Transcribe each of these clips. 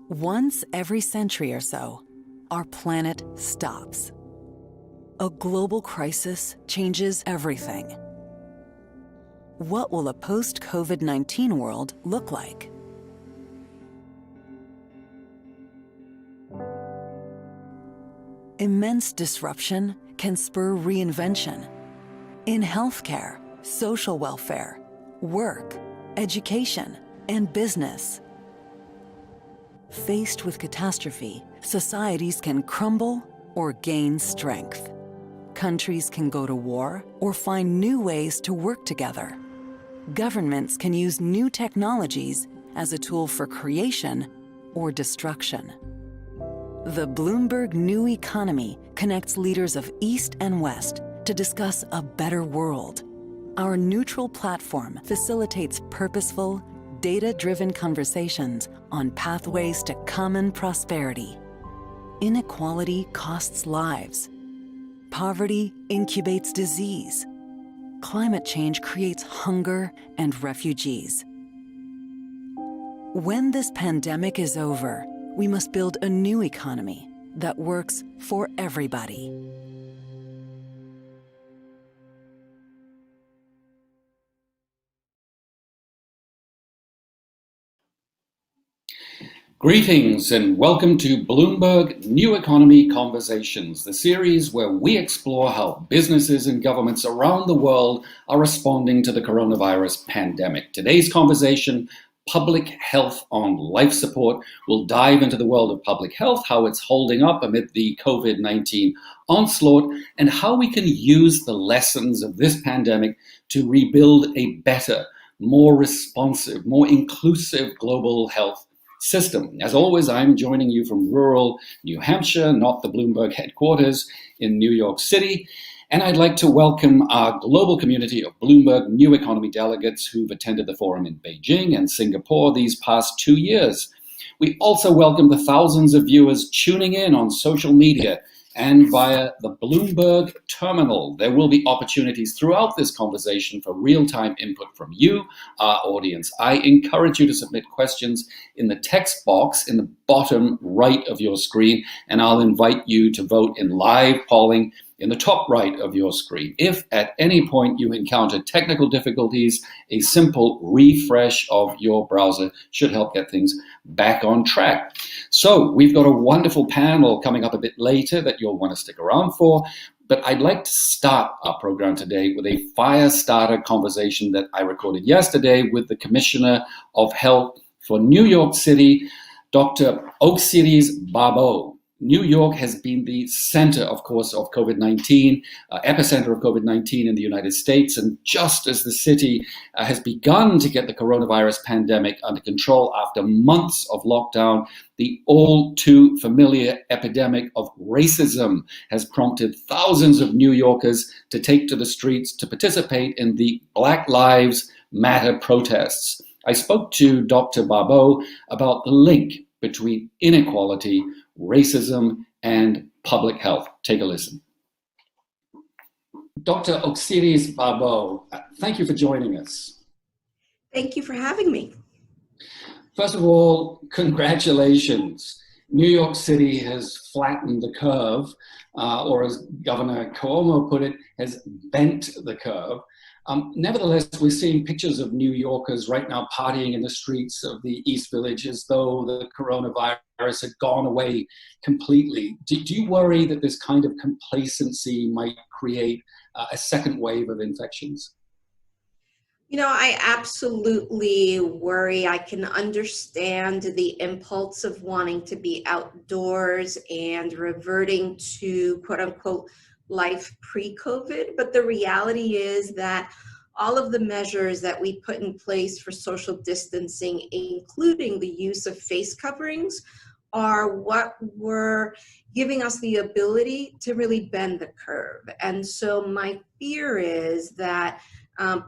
Once every century or so, our planet stops. A global crisis changes everything. What will a post-COVID-19 world look like? Immense disruption can spur reinvention in healthcare, social welfare, work, education, and business. Faced with catastrophe, societies can crumble or gain strength. Countries can go to war or find new ways to work together. Governments can use new technologies as a tool for creation or destruction. The Bloomberg New Economy connects leaders of East and West to discuss a better world. Our neutral platform facilitates purposeful, data-driven conversations on pathways to common prosperity. Inequality costs lives. Poverty incubates disease. Climate change creates hunger and refugees. When this pandemic is over, we must build a new economy that works for everybody. Greetings and welcome to Bloomberg New Economy Conversations, the series where we explore how businesses and governments around the world are responding to the coronavirus pandemic. Today's conversation, Public Health on Life Support, will dive into the world of public health, how it's holding up amid the COVID-19 onslaught, and how we can use the lessons of this pandemic to rebuild a better, more responsive, more inclusive global health system. As always, I'm joining you from rural New Hampshire, not the Bloomberg headquarters in New York City. And I'd like to welcome our global community of Bloomberg New Economy delegates who've attended the forum in Beijing and Singapore these past 2 years. We also welcome the thousands of viewers tuning in on social media and via the Bloomberg terminal. There will be opportunities throughout this conversation for real-time input from you, our audience. I encourage you to submit questions in the text box in the bottom right of your screen, and I'll invite you to vote in live polling in the top right of your screen. If at any point you encounter technical difficulties, a simple refresh of your browser should help get things back on track. So we've got a wonderful panel coming up a bit later that you'll want to stick around for, but I'd like to start our program today with a fire starter conversation that I recorded yesterday with the Commissioner of Health for New York City, Dr. Auxiliis Barbeau. New York has been the center, of course, of COVID-19, epicenter of COVID-19 in the United States. And just as the city has begun to get the coronavirus pandemic under control after months of lockdown, the all too familiar epidemic of racism has prompted thousands of New Yorkers to take to the streets to participate in the Black Lives Matter protests. I spoke to Dr. Barbeau about the link between inequality, racism, and public health. Take a listen. Dr. Auxiliis Barbeau, thank you for joining us. Thank you for having me. First of all, congratulations. New York City has flattened the curve, or as Governor Cuomo put it, has bent the curve. Nevertheless, we're seeing pictures of New Yorkers right now partying in the streets of the East Village as though the coronavirus had gone away completely. Do you worry that this kind of complacency might create a second wave of infections? You know, I absolutely worry. I can understand the impulse of wanting to be outdoors and reverting to quote unquote life pre-COVID, but the reality is that all of the measures that we put in place for social distancing, including the use of face coverings, are what were giving us the ability to really bend the curve. And so my fear is that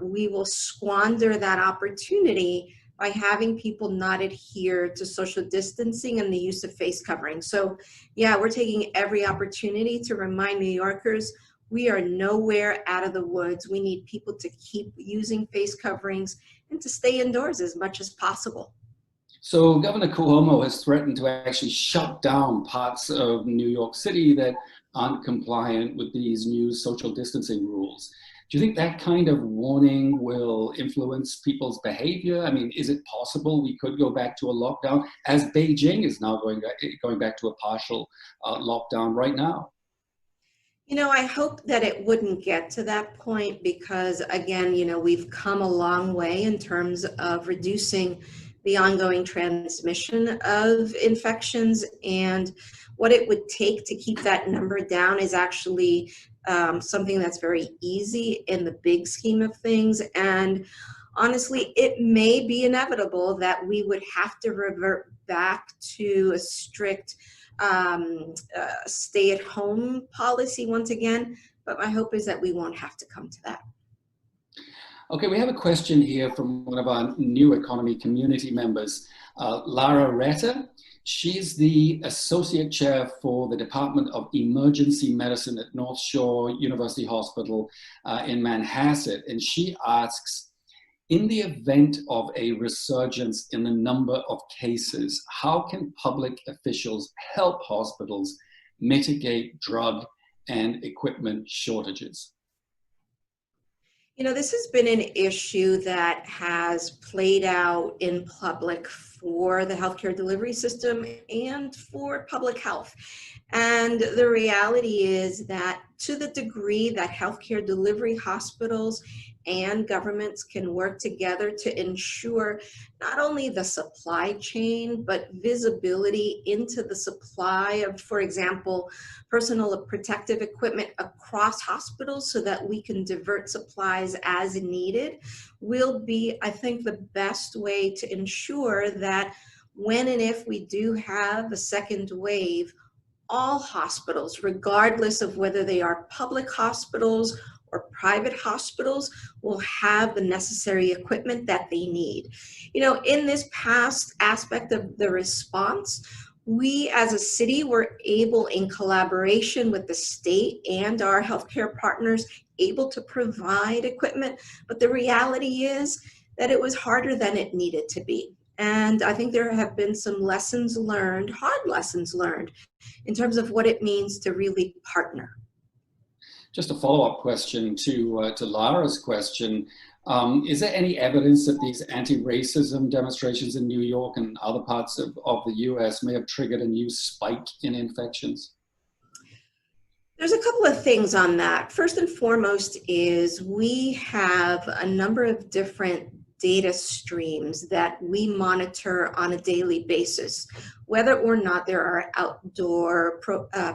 we will squander that opportunity by having people not adhere to social distancing and the use of face covering. So yeah, we're taking every opportunity to remind New Yorkers we are nowhere out of the woods. We need people to keep using face coverings and to stay indoors as much as possible. So Governor Cuomo has threatened to actually shut down parts of New York City that aren't compliant with these new social distancing rules. Do you think that kind of warning will influence people's behavior? I mean, is it possible we could go back to a lockdown, as Beijing is now going back to a partial lockdown right now? I hope that it wouldn't get to that point because, again, we've come a long way in terms of reducing the ongoing transmission of infections. And what it would take to keep that number down is actually something that's very easy in the big scheme of things. And honestly, it may be inevitable that we would have to revert back to a strict stay-at-home policy once again, but my hope is that we won't have to come to that. Okay, we have a question here from one of our new economy community members, Lara Retta. She's the Associate Chair for the Department of Emergency Medicine at North Shore University Hospital in Manhasset, and she asks, in the event of a resurgence in the number of cases, how can public officials help hospitals mitigate drug and equipment shortages? This has been an issue that has played out in public for the healthcare delivery system and for public health. And the reality is that to the degree that healthcare delivery hospitals and governments can work together to ensure not only the supply chain, but visibility into the supply of, for example, personal protective equipment across hospitals so that we can divert supplies as needed, will be, I think, the best way to ensure that when and if we do have a second wave, all hospitals, regardless of whether they are public hospitals or private hospitals, will have the necessary equipment that they need. In this past aspect of the response, we as a city were able, in collaboration with the state and our healthcare partners, able to provide equipment. But the reality is that it was harder than it needed to be. And I think there have been some lessons learned, hard lessons learned, in terms of what it means to really partner. Just a follow-up question to Lara's question. Is there any evidence that these anti-racism demonstrations in New York and other parts of the US may have triggered a new spike in infections? There's a couple of things on that. First and foremost is we have a number of different data streams that we monitor on a daily basis, whether or not there are outdoor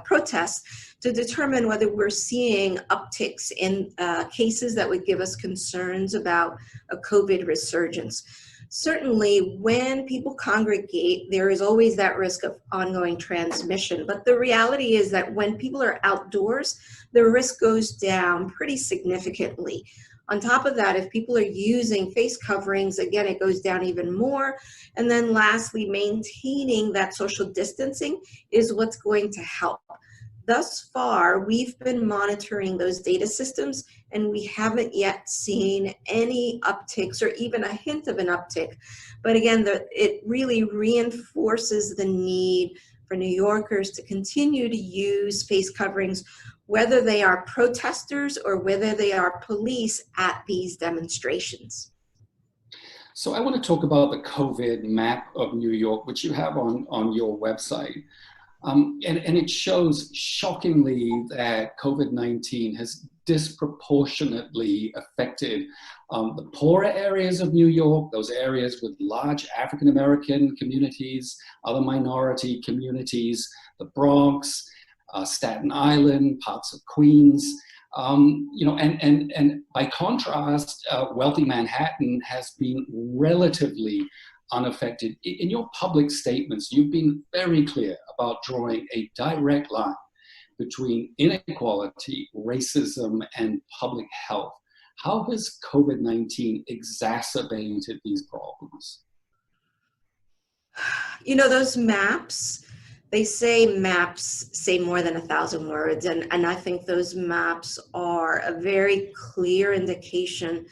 protests, to determine whether we're seeing upticks in cases that would give us concerns about a COVID resurgence. Certainly, when people congregate, there is always that risk of ongoing transmission. But the reality is that when people are outdoors, the risk goes down pretty significantly. On top of that, if people are using face coverings, again, it goes down even more. And then lastly, maintaining that social distancing is what's going to help. Thus far, we've been monitoring those data systems, and we haven't yet seen any upticks or even a hint of an uptick. But again, it really reinforces the need for New Yorkers to continue to use face coverings, whether they are protesters or whether they are police at these demonstrations. So I want to talk about the COVID map of New York, which you have on your website. And it shows shockingly that COVID-19 has disproportionately affected the poorer areas of New York, those areas with large African-American communities, other minority communities, the Bronx, Staten Island, parts of Queens. And by contrast, wealthy Manhattan has been relatively unaffected. In your public statements, you've been very clear about drawing a direct line between inequality, racism, and public health. How has COVID-19 exacerbated these problems? Those maps, they say maps say more than 1,000 words, and I think those maps are a very clear indication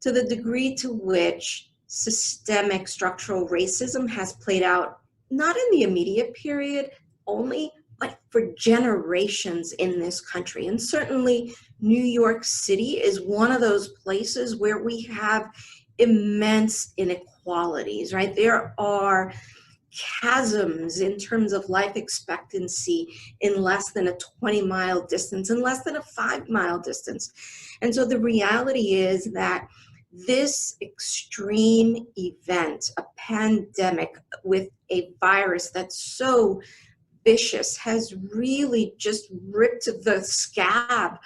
to the degree to which systemic structural racism has played out not in the immediate period only, but for generations in this country. And certainly New York City is one of those places where we have immense inequalities, right? There are chasms in terms of life expectancy in less than a 20-mile distance, in less than a 5-mile distance. And so the reality is that this extreme event, a pandemic with a virus that's so vicious, has really just ripped the scab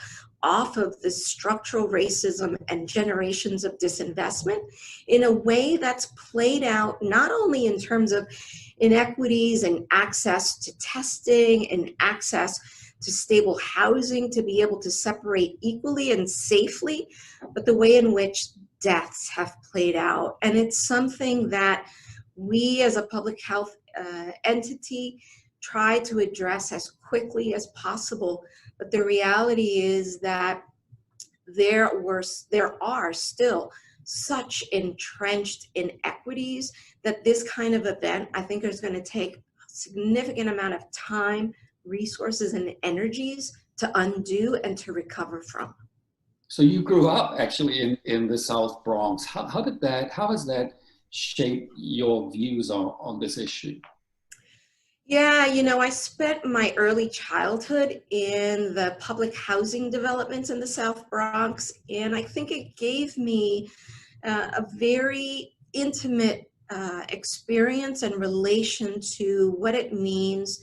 off of the structural racism and generations of disinvestment in a way that's played out not only in terms of inequities and access to testing and access to stable housing to be able to separate equally and safely, but the way in which deaths have played out. And it's something that we as a public health entity try to address as quickly as possible. But the reality is that there are still such entrenched inequities that this kind of event, I think, is going to take a significant amount of time, resources, and energies to undo and to recover from. So you grew up actually in the South Bronx. How has that shaped your views on this issue? Yeah, I spent my early childhood in the public housing developments in the South Bronx, and I think it gave me a very intimate experience and relation to what it means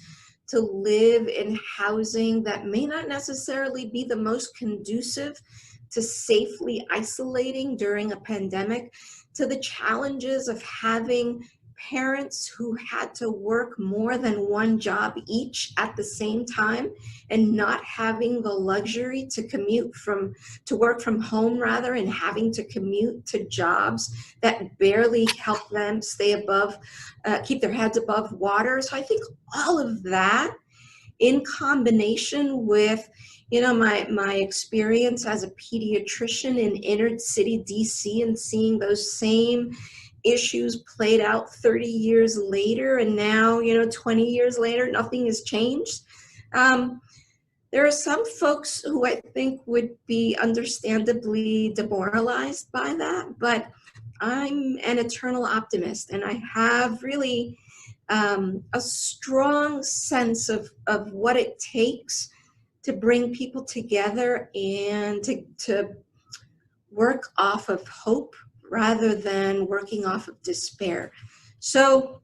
to live in housing that may not necessarily be the most conducive to safely isolating during a pandemic, to the challenges of having parents who had to work more than one job each at the same time and not having the luxury to work from home rather, and having to commute to jobs that barely help them keep their heads above water. So I think all of that in combination with my experience as a pediatrician in inner city DC and seeing those same issues played out 30 years later, and now 20 years later nothing has changed. There are some folks who I think would be understandably demoralized by that, but I'm an eternal optimist, and I have really a strong sense of what it takes to bring people together and to work off of hope rather than working off of despair. So,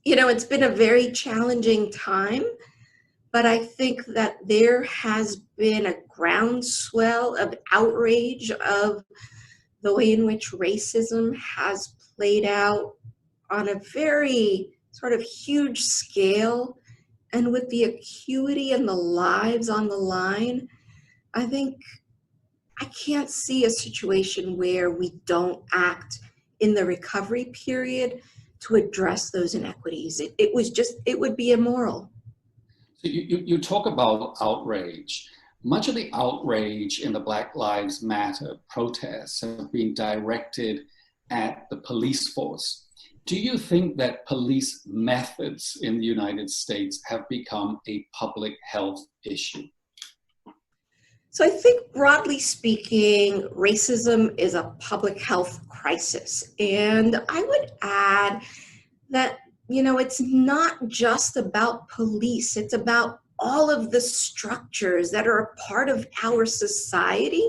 it's been a very challenging time, but I think that there has been a groundswell of outrage of the way in which racism has played out on a very sort of huge scale, and with the acuity and the lives on the line. I think I can't see a situation where we don't act in the recovery period to address those inequities. It would be immoral. So you talk about outrage. Much of the outrage in the Black Lives Matter protests have been directed at the police force. Do you think that police methods in the United States have become a public health issue? So I think, broadly speaking, racism is a public health crisis. And I would add that, it's not just about police. It's about all of the structures that are a part of our society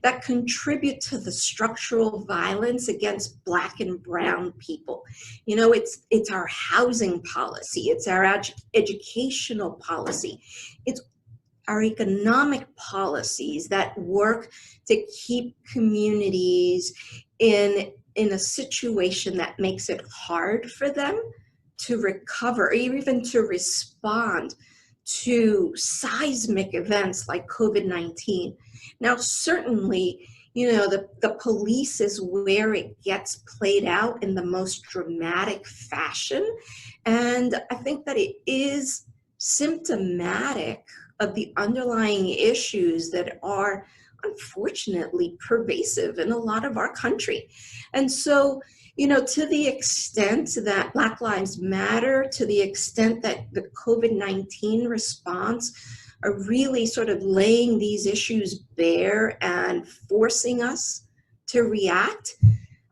that contribute to the structural violence against Black and brown people. It's our housing policy. It's our educational policy. It's our economic policies that work to keep communities in a situation that makes it hard for them to recover or even to respond to seismic events like COVID-19. Now, certainly, the police is where it gets played out in the most dramatic fashion. And I think that it is symptomatic of the underlying issues that are unfortunately pervasive in a lot of our country. And so, to the extent that Black Lives Matter, to the extent that the COVID-19 response are really sort of laying these issues bare and forcing us to react,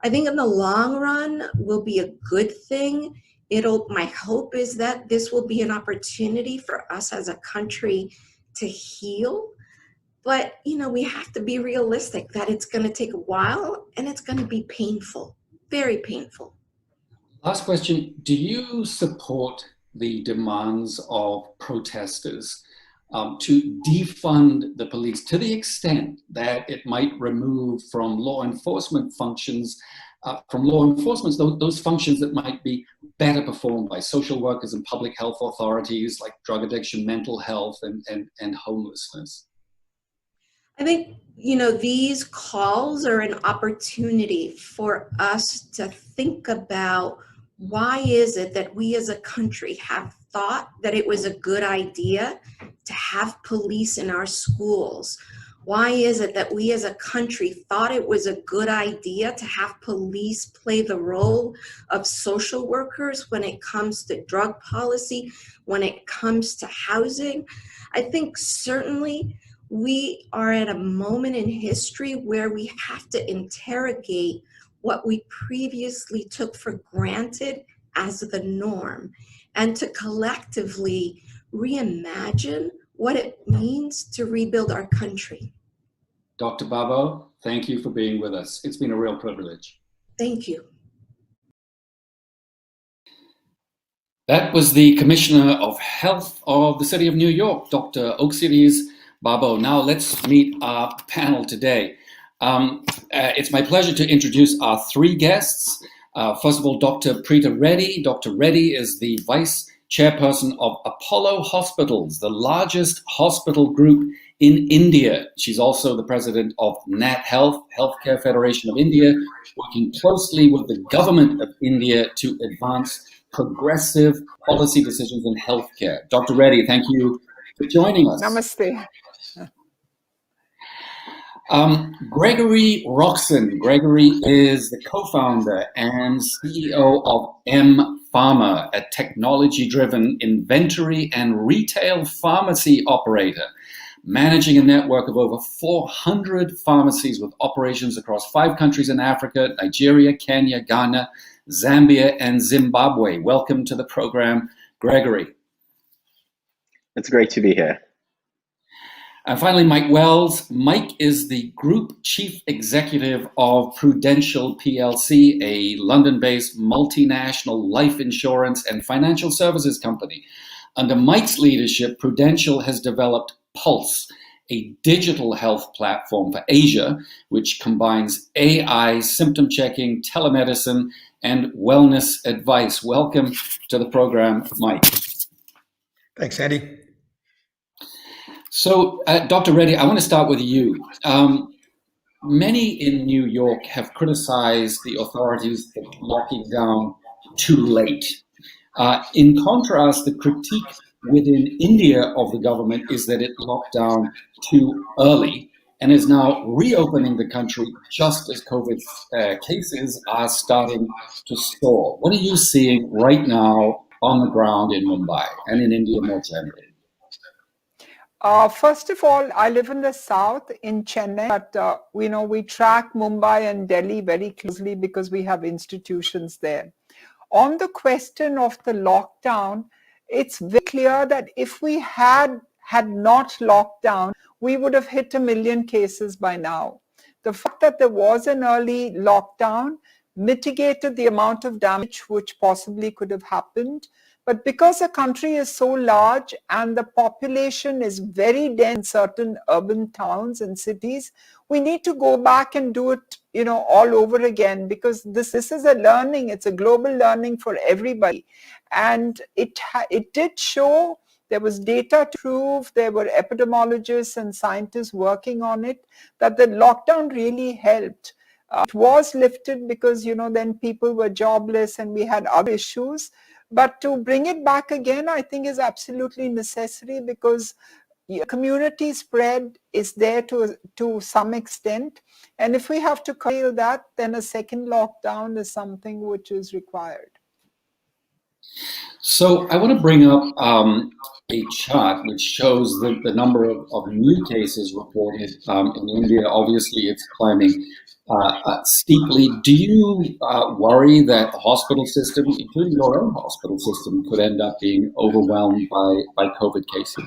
I think in the long run will be a good thing. My hope is that this will be an opportunity for us as a country to heal. But, we have to be realistic that it's going to take a while and it's going to be painful, very painful. Last question. Do you support the demands of protesters to defund the police to the extent that it might remove from law enforcement functions, those functions that might be better performed by social workers and public health authorities like drug addiction, mental health, and homelessness? I think, these calls are an opportunity for us to think about why is it that we as a country have thought that it was a good idea to have police in our schools? Why is it that we as a country thought it was a good idea to have police play the role of social workers when it comes to drug policy, when it comes to housing? I think certainly we are at a moment in history where we have to interrogate what we previously took for granted as the norm, and to collectively reimagine what it means to rebuild our country. Dr. Babo, thank you for being with us. It's been a real privilege. Thank you. That was the Commissioner of Health of the City of New York, Dr. Oxiris Babo. Now let's meet our panel today. It's my pleasure to introduce our three guests. First of all, Dr. Preeta Reddy. Dr. Reddy is the Vice Chairperson of Apollo Hospitals, the largest hospital group in India. She's also the President of Nat Health, Healthcare Federation of India, working closely with the government of India to advance progressive policy decisions in healthcare. Dr. Reddy, thank you for joining us. Namaste. Gregory Roxon. Gregory is the co-founder and CEO of M Pharma, a technology-driven inventory and retail pharmacy operator, managing a network of over 400 pharmacies with operations across 5 countries in Africa: Nigeria, Kenya, Ghana, Zambia, and Zimbabwe. Welcome to the program, Gregory. It's great to be here. And finally, Mike Wells. Mike is the Group Chief Executive of Prudential PLC, a London-based multinational life insurance and financial services company. Under Mike's leadership, Prudential has developed Pulse, a digital health platform for Asia, which combines AI, symptom checking, telemedicine, and wellness advice. Welcome to the program, Mike. Thanks, Andy. So, Dr. Reddy, I want to start with you. Many in New York have criticized the authorities for locking down too late. In contrast, the critique within India of the government is that it locked down too early and is now reopening the country just as COVID cases are starting to soar. What are you seeing right now on the ground in Mumbai and in India more generally? First of all, I live in the south in Chennai, but we track Mumbai and Delhi very closely because we have institutions there. On the question of the lockdown, it's very clear that if we had not locked down, we would have hit 1 million cases by now. The fact that there was an early lockdown mitigated the amount of damage which possibly could have happened. But because the country is so large and the population is very dense in certain urban towns and cities, we need to go back and do it, all over again, because this is a learning. It's a global learning for everybody. And it did show, there was data to prove, there were epidemiologists and scientists working on it, that the lockdown really helped. It was lifted because, then people were jobless and we had other issues. But to bring it back again, I think is absolutely necessary, because community spread is there to some extent. And if we have to curtail that, then a second lockdown is something which is required. So I want to bring up a chart which shows the number of new cases reported in India. Obviously, it's climbing steeply. Do you worry that the hospital system, including your own hospital system, could end up being overwhelmed by COVID cases?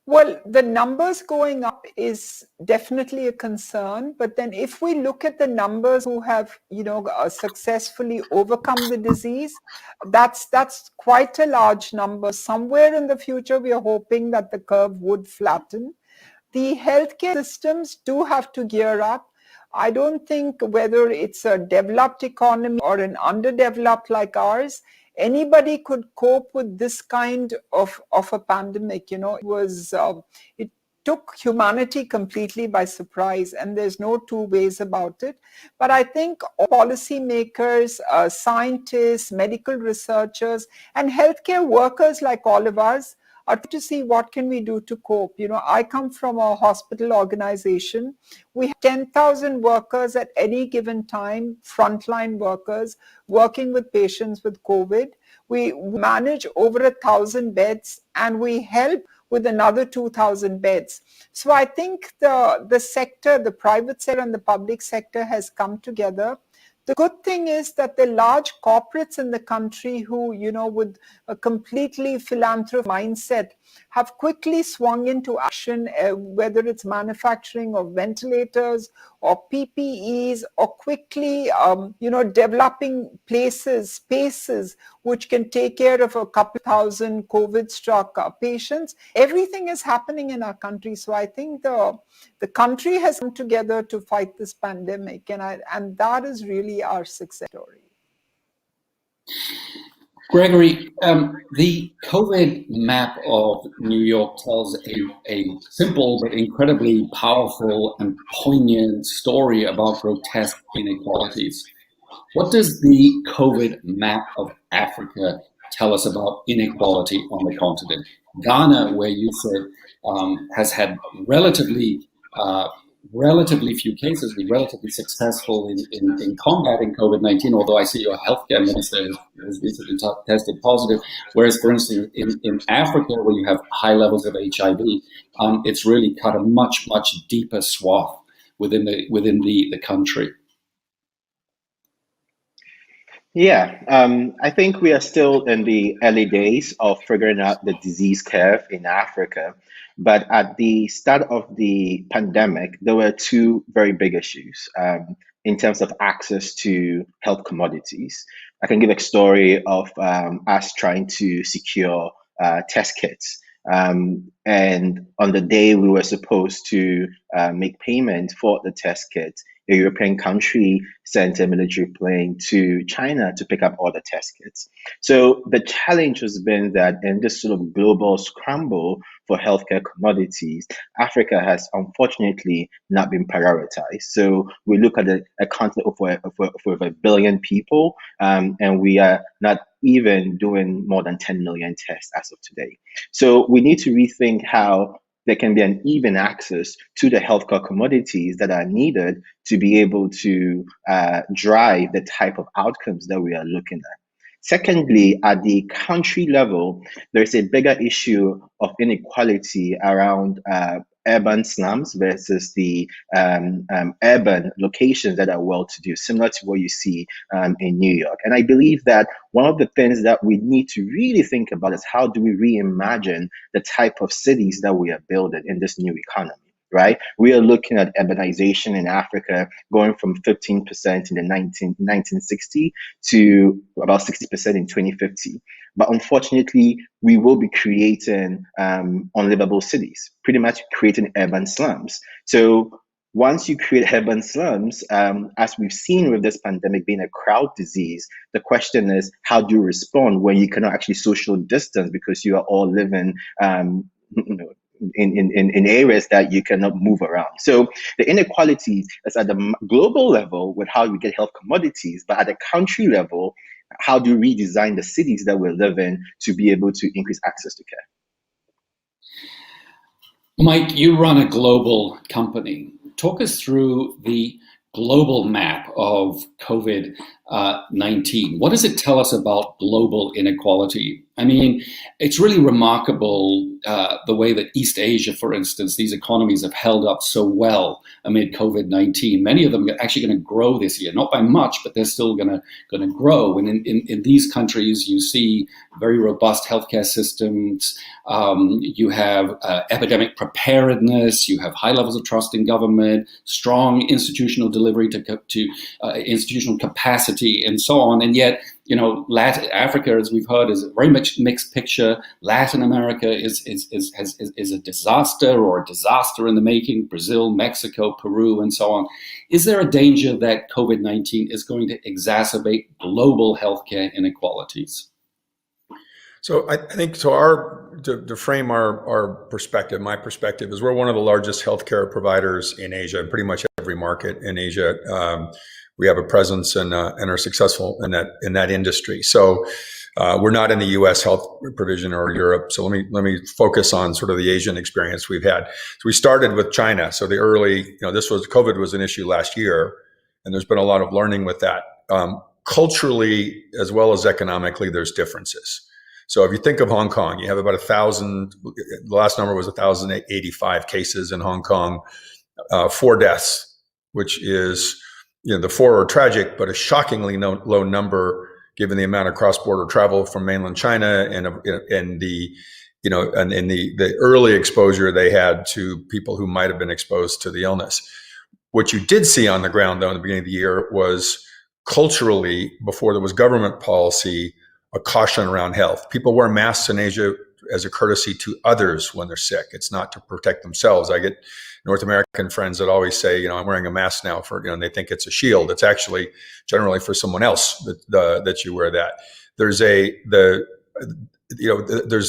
Well, the numbers going up is definitely a concern. But then if we look at the numbers who have, successfully overcome the disease, that's quite a large number. Somewhere in the future, we are hoping that the curve would flatten. The healthcare systems do have to gear up. I don't think whether it's a developed economy or an underdeveloped like ours, anybody could cope with this kind of a pandemic. It took humanity completely by surprise, and there's no two ways about it. But I think policymakers, scientists, medical researchers, and healthcare workers like all of us are to see what can we do to cope. I come from a hospital organization. We have 10,000 workers at any given time, frontline workers, working with patients with COVID. We manage over 1,000 beds, and we help with another 2,000 beds. So I think the sector, the private sector and the public sector has come together. The good thing is that the large corporates in the country who, with a completely philanthropic mindset, have quickly swung into action, whether it's manufacturing of ventilators or PPEs, or quickly, developing spaces which can take care of a couple thousand COVID-struck patients. Everything is happening in our country. So I think the country has come together to fight this pandemic, and that is really our success story. Gregory, the COVID map of New York tells a simple but incredibly powerful and poignant story about grotesque inequalities. What does the COVID map of Africa tell us about inequality on the continent? Ghana, where you said has had relatively few cases, been relatively successful in combating COVID-19, although I see your healthcare minister has recently tested positive. Whereas, for instance, in Africa, where you have high levels of HIV, it's really cut a much, much deeper swath within the country. Yeah, I think we are still in the early days of figuring out the disease curve in Africa. But at the start of the pandemic, there were two very big issues in terms of access to health commodities. I can give a story of us trying to secure test kits. And on the day we were supposed to make payment for the test kit, a European country sent a military plane to China to pick up all the test kits. So the challenge has been that in this sort of global scramble for healthcare commodities, Africa has unfortunately not been prioritized. So we look at a continent of over 1 billion people, and we are not even doing more than 10 million tests as of today. So we need to rethink how there can be an even access to the healthcare commodities that are needed to be able to drive the type of outcomes that we are looking at. Secondly, at the country level, there's a bigger issue of inequality around urban slums versus the urban locations that are well-to-do, similar to what you see in New York. And I believe that one of the things that we need to really think about is how do we reimagine the type of cities that we are building in this new economy, right? We are looking at urbanization in Africa going from 15% in the 1960 to about 60% in 2050. But unfortunately, we will be creating unlivable cities, pretty much creating urban slums. So once you create urban slums, as we've seen with this pandemic being a crowd disease, the question is, how do you respond when you cannot actually social distance because you are all living in areas that you cannot move around? So the inequality is at the global level with how you get health commodities, but at the country level, how do you redesign the cities that we live in to be able to increase access to care? Mike, you run a global company. Talk us through the global map of COVID-19. What does it tell us about global inequality? I mean, it's really remarkable the way that East Asia, for instance, these economies have held up so well amid COVID-19. Many of them are actually going to grow this year, not by much, but they're still going to grow. And in these countries, you see very robust healthcare systems. You have epidemic preparedness. You have high levels of trust in government, strong institutional delivery to institutional capacity, and so on. And yet, Latin Africa, as we've heard, is a very much mixed picture. Latin America is a disaster or a disaster in the making. Brazil, Mexico, Peru, and so on. Is there a danger that COVID-19 is going to exacerbate global healthcare inequalities? So I think to frame our perspective, my perspective is we're one of the largest healthcare providers in Asia, in pretty much every market in Asia. We have a presence and are successful in that industry. So we're not in the U.S. health provision or Europe. So let me focus on sort of the Asian experience we've had. So we started with China. So the early, COVID was an issue last year, and there's been a lot of learning with that. Culturally, as well as economically, there's differences. So if you think of Hong Kong, you have about 1,000, the last number was 1,085 cases in Hong Kong, 4 deaths, which is, the 4 are tragic, but a shockingly low number given the amount of cross-border travel from mainland China and the early exposure they had to people who might have been exposed to the illness. What you did see on the ground, though, in the beginning of the year was culturally, before there was government policy, a caution around health. People wear masks in Asia as a courtesy to others when they're sick. It's not to protect themselves. I get North American friends that always say, I'm wearing a mask now and they think it's a shield. It's actually generally for someone else that you wear that. There's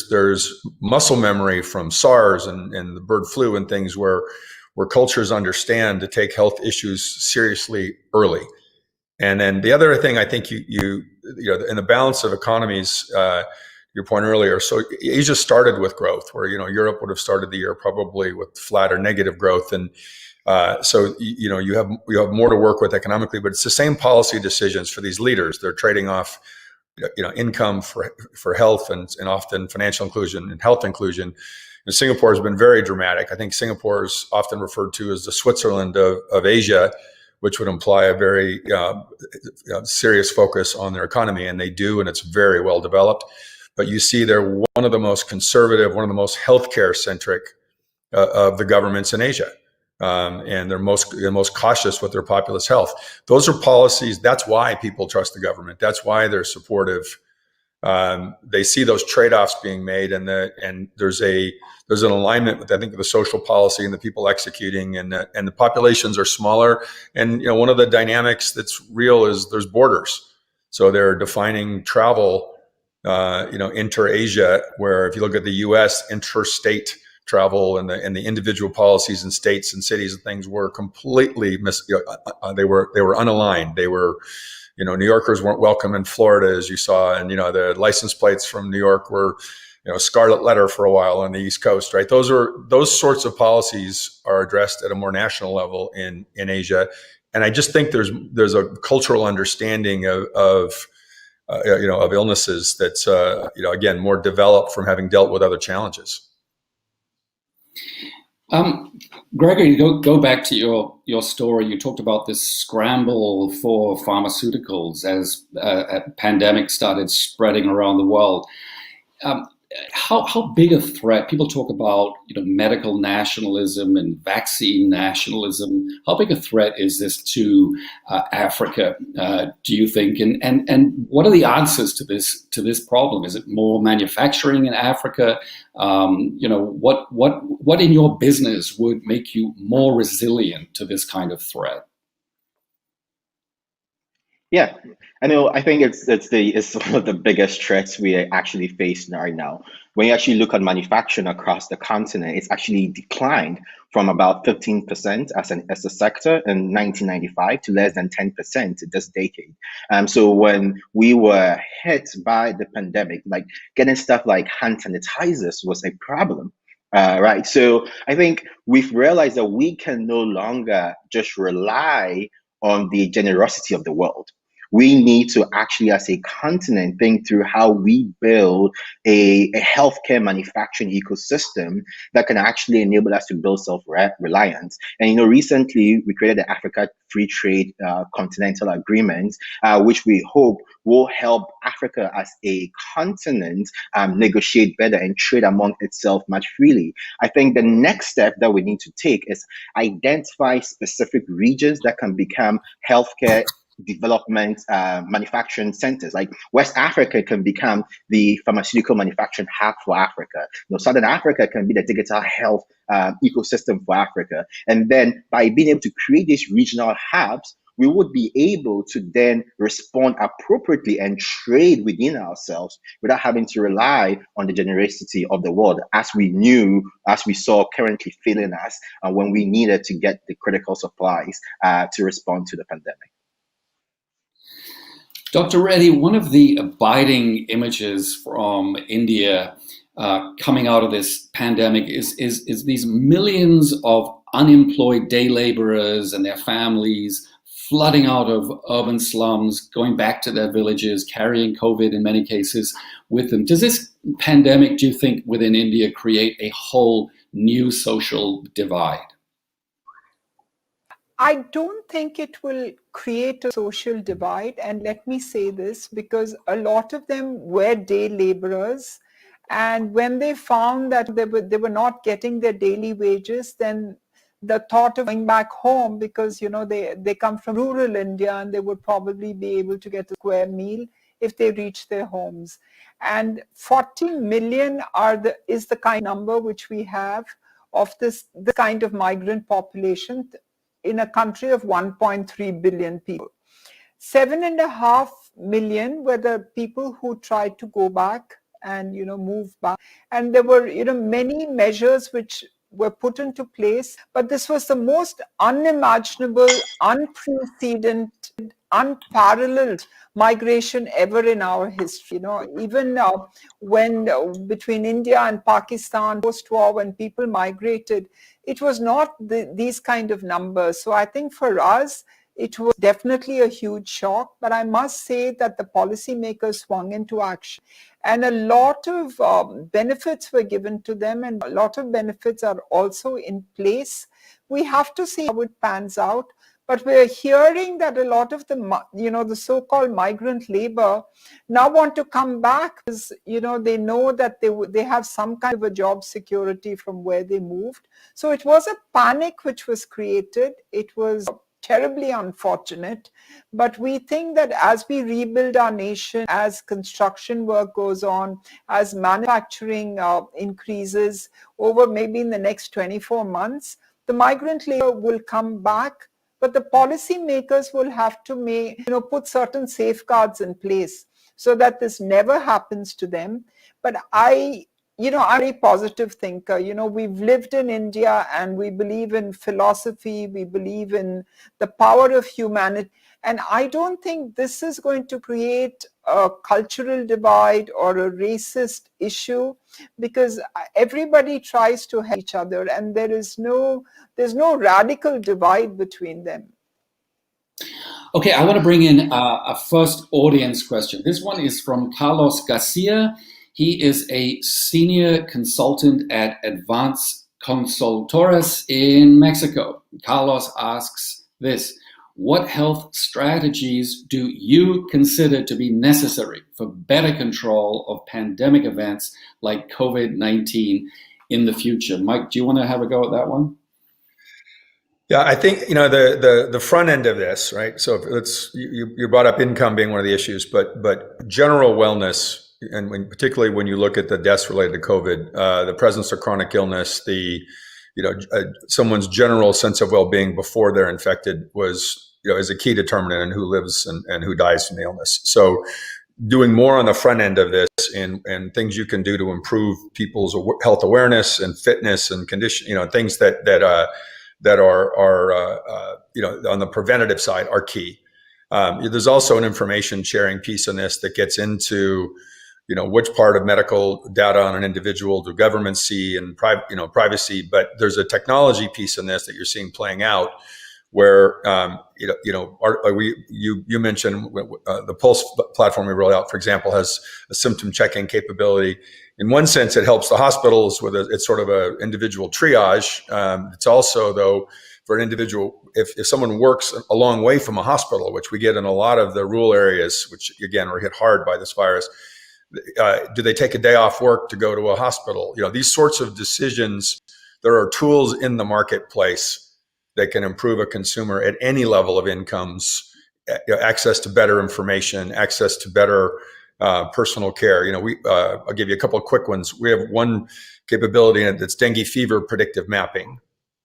there's muscle memory from SARS and the bird flu and things where cultures understand to take health issues seriously early. And then the other thing I think you in the balance of economies, your point earlier, so Asia started with growth where, Europe would have started the year probably with flat or negative growth. And so, you have more to work with economically, but it's the same policy decisions for these leaders. They're trading off, income for health and often financial inclusion and health inclusion. And Singapore has been very dramatic. I think Singapore is often referred to as the Switzerland of Asia, which would imply a very serious focus on their economy. And they do, and it's very well developed. But you see they're one of the most conservative, one of the most healthcare centric of the governments in Asia. And they're most cautious with their populace health. Those are policies. That's why people trust the government. That's why they're supportive. They see those trade-offs being made, and there's an alignment with, I think, the social policy and the people executing, and the populations are smaller. And one of the dynamics that's real is there's borders. So they're defining travel, inter-Asia, where if you look at the U.S. interstate travel and the individual policies in states and cities and things were completely they were unaligned. They were, New Yorkers weren't welcome in Florida, as you saw, and the license plates from New York were, scarlet letter for a while on the East Coast, right? Those sorts of policies are addressed at a more national level in Asia, and I just think there's a cultural understanding of illnesses that's again more developed from having dealt with other challenges. Gregory, go back to your story. You talked about this scramble for pharmaceuticals as a pandemic started spreading around the world. How big a threat? People talk about medical nationalism and vaccine nationalism. How big a threat is this to Africa? Do you think? And what are the answers to this problem? Is it more manufacturing in Africa? What in your business would make you more resilient to this kind of threat? Yeah, I think it's one of the biggest threats we actually face right now. When you actually look at manufacturing across the continent, it's actually declined from about 15% as a sector in 1995 to less than 10% this decade. So when we were hit by the pandemic, like getting stuff like hand sanitizers was a problem. Right. So I think we've realized that we can no longer just rely on the generosity of the world. We need to actually, as a continent, think through how we build a healthcare manufacturing ecosystem that can actually enable us to build self-reliance. And, recently we created the Africa Free Trade Continental Agreement, which we hope will help Africa as a continent negotiate better and trade among itself much freely. I think the next step that we need to take is identify specific regions that can become healthcare development manufacturing centers. Like West Africa can become the pharmaceutical manufacturing hub for Africa. Southern Africa can be the digital health ecosystem for Africa. And then by being able to create these regional hubs, we would be able to then respond appropriately and trade within ourselves without having to rely on the generosity of the world, as we saw currently failing us when we needed to get the critical supplies to respond to the pandemic. Dr. Reddy, one of the abiding images from India coming out of this pandemic is these millions of unemployed day laborers and their families flooding out of urban slums, going back to their villages, carrying COVID in many cases with them. Does this pandemic, do you think, within India create a whole new social divide? I don't think it will create a social divide. And let me say this, because a lot of them were day laborers. And when they found that they were not getting their daily wages, then the thought of going back home, because they come from rural India and they would probably be able to get a square meal if they reach their homes. And 40 million is the kind of number which we have of the kind of migrant population in a country of 1.3 billion people. 7.5 million were the people who tried to go back and move back. And there were many measures which were put into place, but this was the most unimaginable, unprecedented, unparalleled migration ever in our history. Even when between India and Pakistan post-war, when people migrated, it was not these kind of numbers. So I think for us, it was definitely a huge shock, but I must say that the policymakers swung into action. And a lot of benefits were given to them, and a lot of benefits are also in place. We have to see how it pans out. But we're hearing that a lot of the so-called migrant labor now want to come back because, they know that they have some kind of a job security from where they moved. So it was a panic which was created. It was terribly unfortunate, but we think that as we rebuild our nation, as construction work goes on, as manufacturing increases over maybe in the next 24 months, the migrant labor will come back, but the policymakers will have to put certain safeguards in place so that this never happens to them. But I'm a very positive thinker. We've lived in India and we believe in philosophy, we believe in the power of humanity. And I don't think this is going to create a cultural divide or a racist issue, because everybody tries to help each other and there's no radical divide between them. Okay, I want to bring in a first audience question. This one is from Carlos Garcia. He is a senior consultant at Advanced Consultores in Mexico. Carlos asks this: what health strategies do you consider to be necessary for better control of pandemic events like COVID-19 in the future? Mike, do you want to have a go at that one? Yeah, I think the front end of this, right? So you brought up income being one of the issues, but general wellness, and particularly when you look at the deaths related to COVID, the presence of chronic illness, someone's general sense of well-being before they're infected is a key determinant in who lives and who dies from the illness. So doing more on the front end of this and things you can do to improve people's health awareness and fitness and condition, things that are on the preventative side are key. There's also an information sharing piece in this that gets into which part of medical data on an individual do governments see and privacy. But there's a technology piece in this that you're seeing playing out, where you mentioned the Pulse platform we rolled out, for example, has a symptom checking capability. In one sense, it helps the hospitals with it's sort of a individual triage. It's also, though, for an individual, if someone works a long way from a hospital, which we get in a lot of the rural areas, which again are hit hard by this virus, do they take a day off work to go to a hospital? These sorts of decisions, there are tools in the marketplace that can improve a consumer at any level of incomes, access to better information, access to better personal care. I'll give you a couple of quick ones. We have one capability in it that's dengue fever predictive mapping,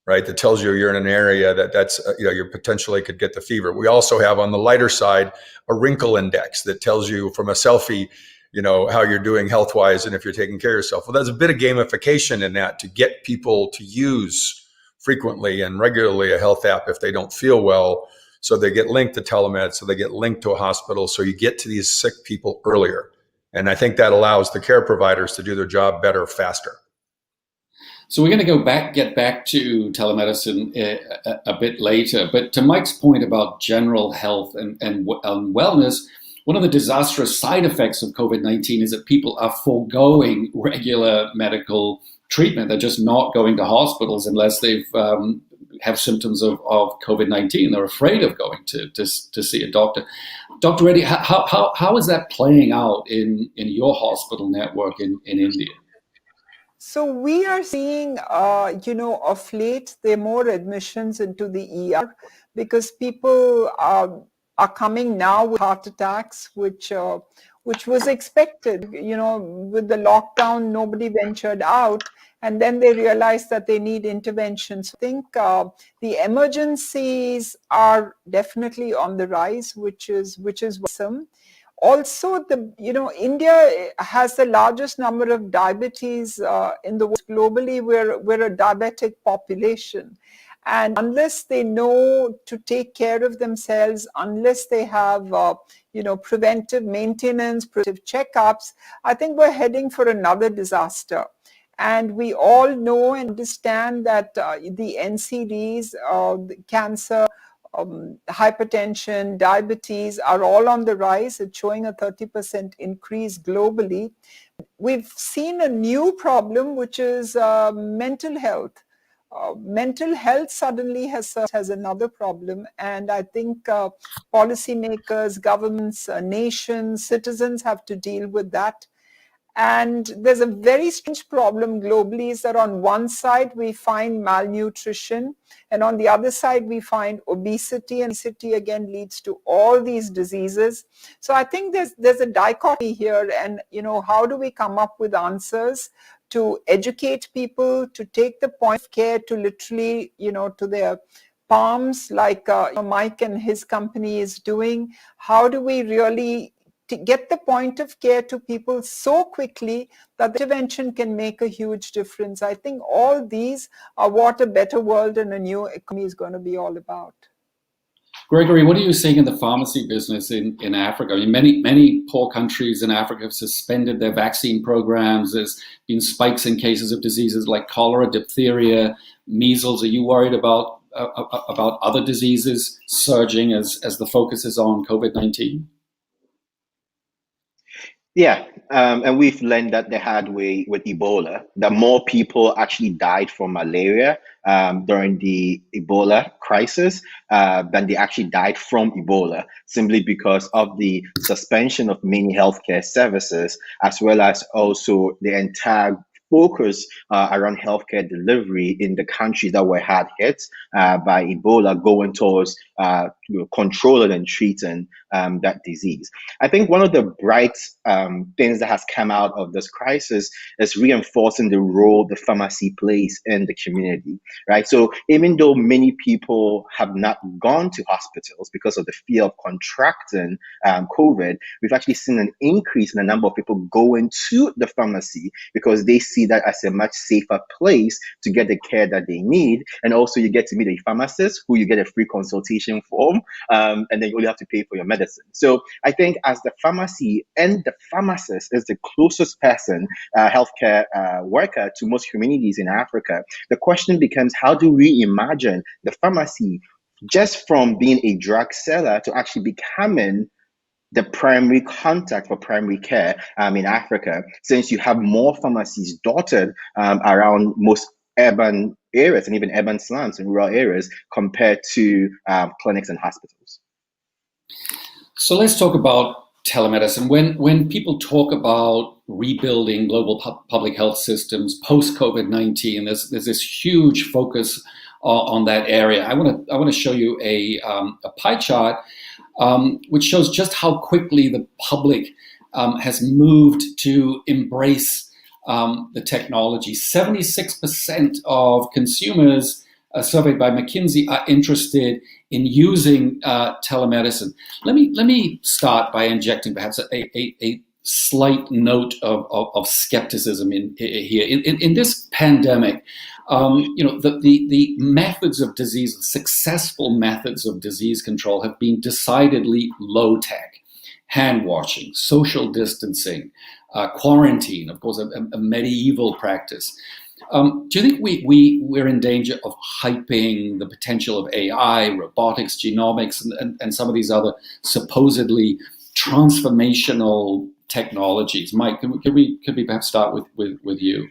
right? That tells you you're in an area that's you potentially could get the fever. We also have on the lighter side a wrinkle index that tells you from a selfie, how you're doing health-wise and if you're taking care of yourself. Well, there's a bit of gamification in that to get people to use frequently and regularly a health app if they don't feel well. So they get linked to telemed, so they get linked to a hospital. So you get to these sick people earlier. And I think that allows the care providers to do their job better, faster. So we're going to get back to telemedicine a bit later. But to Mike's point about general health and wellness, one of the disastrous side effects of COVID-19 is that people are foregoing regular medical treatment. They're just not going to hospitals unless they have symptoms of COVID-19. They're afraid of going to see a doctor. Dr. Reddy, how is that playing out in your hospital network in India? So we are seeing, of late, there are more admissions into the ER because people are coming now with heart attacks, which was expected. With the lockdown, nobody ventured out, and then they realized that they need interventions. I think the emergencies are definitely on the rise, which is awesome. Also, India has the largest number of diabetes in the world. Globally, we're a diabetic population. And unless they know to take care of themselves, unless they have, preventive maintenance, preventive checkups, I think we're heading for another disaster. And we all know and understand that the NCDs, the cancer, hypertension, diabetes are all on the rise. It's showing a 30% increase globally. We've seen a new problem, which is mental health. Mental health suddenly has another problem, and I think policymakers, governments, nations, citizens have to deal with that. And there's a very strange problem globally is that on one side we find malnutrition, and on the other side we find obesity, and obesity again leads to all these diseases. So I think there's a dichotomy here, and how do we come up with answers to educate people, to take the point of care to literally, to their palms, like Mike and his company is doing? How do we really to get the point of care to people so quickly that the intervention can make a huge difference? I think all these are what a better world and a new economy is going to be all about. Gregory, what are you seeing in the pharmacy business in Africa? I mean, many poor countries in Africa have suspended their vaccine programs. There's been spikes in cases of diseases like cholera, diphtheria, measles. Are you worried about other diseases surging as the focus is on COVID-19? Yeah, and we've learned that the hard way with Ebola, that more people actually died from malaria during the Ebola crisis than they actually died from Ebola, simply because of the suspension of many healthcare services, as well as also the entire focus around healthcare delivery in the countries that were hard hit by Ebola, going towards controlling and treating that disease. I think one of the bright things that has come out of this crisis is reinforcing the role the pharmacy plays in the community, right? So even though many people have not gone to hospitals because of the fear of contracting COVID, we've actually seen an increase in the number of people going to the pharmacy because they see see that as a much safer place to get the care that they need. And also you get to meet a pharmacist who you get a free consultation from, and then you only have to pay for your medicine. So I think as the pharmacy and the pharmacist is the closest person, healthcare worker to most communities in Africa, the question becomes, how do we imagine the pharmacy just from being a drug seller to actually becoming the primary contact for primary care in Africa, since you have more pharmacies dotted around most urban areas and even urban slums and rural areas compared to clinics and hospitals. So let's talk about telemedicine. When people talk about rebuilding global public health systems post-COVID-19, there's this huge focus on that area. I want to show you a pie chart which shows just how quickly the public has moved to embrace the technology. 76% of consumers surveyed by McKinsey are interested in using telemedicine. Let me start by injecting perhaps a slight note of skepticism here. In this pandemic, the methods of disease, successful methods of disease control have been decidedly low tech. Hand washing, social distancing, quarantine, of course, a medieval practice. Do you think we're in danger of hyping the potential of AI, robotics, genomics, and some of these other supposedly transformational technologies? Mike, could we perhaps start with you?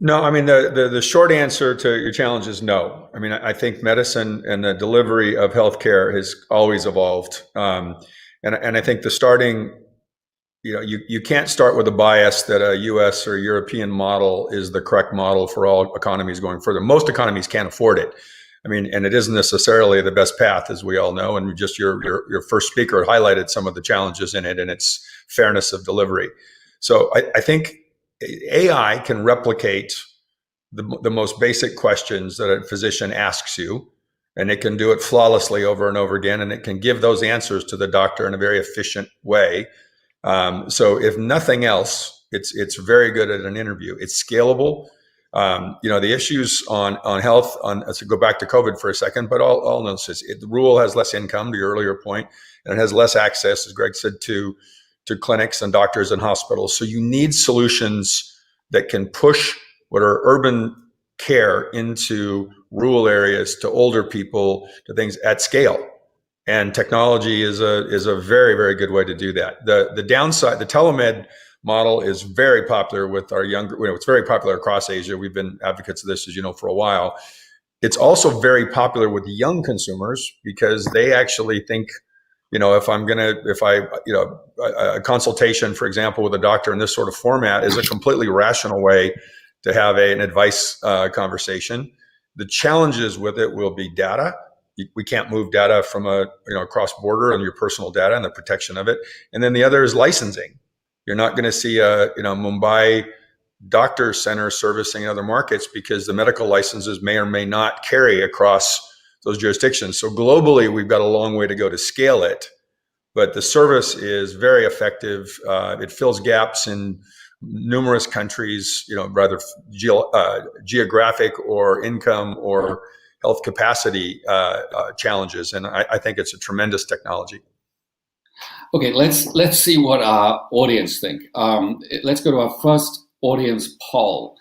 No, I mean, the short answer to your challenge is no. I mean, I think medicine and the delivery of healthcare has always evolved. And I think the starting, you can't start with a bias that a US or European model is the correct model for all economies going further. Most economies can't afford it. I mean, and it isn't necessarily the best path, as we all know. And just your first speaker highlighted some of the challenges in it and its fairness of delivery. So I think AI can replicate the most basic questions that a physician asks you, and it can do it flawlessly over and over again, and it can give those answers to the doctor in a very efficient way. So if nothing else, it's very good at an interview. It's scalable. The issues on health, let's go back to COVID for a second, but all notices the rural has less income, to your earlier point, and it has less access, as Greg said, to clinics and doctors and hospitals. So you need solutions that can push what are urban care into rural areas, to older people, to things at scale. And technology is a very, very good way to do that. The downside, the telemed model is very popular with our younger, it's very popular across Asia. We've been advocates of this, as you know, for a while. It's also very popular with young consumers because they actually think, a consultation, for example, with a doctor in this sort of format is a completely rational way to have an advice conversation. The challenges with it will be data. We can't move data from cross border and your personal data and the protection of it. And then the other is licensing. You're not going to see a Mumbai doctor center servicing other markets because the medical licenses may or may not carry across those jurisdictions. So globally, we've got a long way to go to scale it, but the service is very effective. It fills gaps in numerous countries, rather geographic or income or health capacity challenges. And I think it's a tremendous technology. Okay, let's see what our audience think. Let's go to our first audience poll.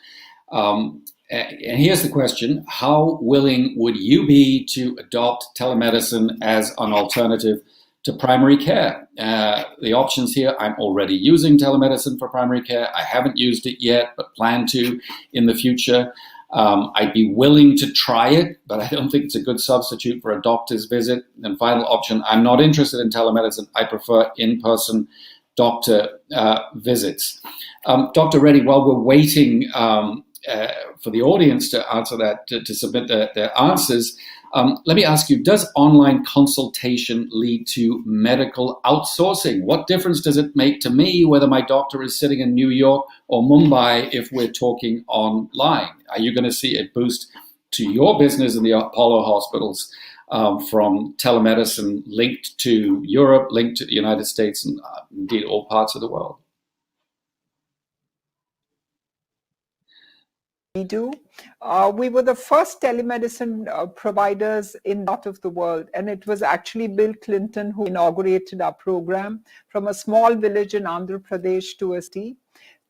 And here's the question: how willing would you be to adopt telemedicine as an alternative to primary care? The options here: I'm already using telemedicine for primary care. I haven't used it yet, but plan to in the future. I'd be willing to try it, but I don't think it's a good substitute for a doctor's visit. And final option: I'm not interested in telemedicine. I prefer in-person doctor visits. Dr. Reddy, while we're waiting for the audience to answer that, to submit their answers, let me ask you, does online consultation lead to medical outsourcing? What difference does it make to me whether my doctor is sitting in New York or Mumbai if we're talking online? Are you going to see a boost to your business in the Apollo hospitals from telemedicine linked to Europe, linked to the United States, and indeed all parts of the world? we do. We were the first telemedicine providers in that of the world, and it was actually Bill Clinton who inaugurated our program from a small village in Andhra Pradesh to a city.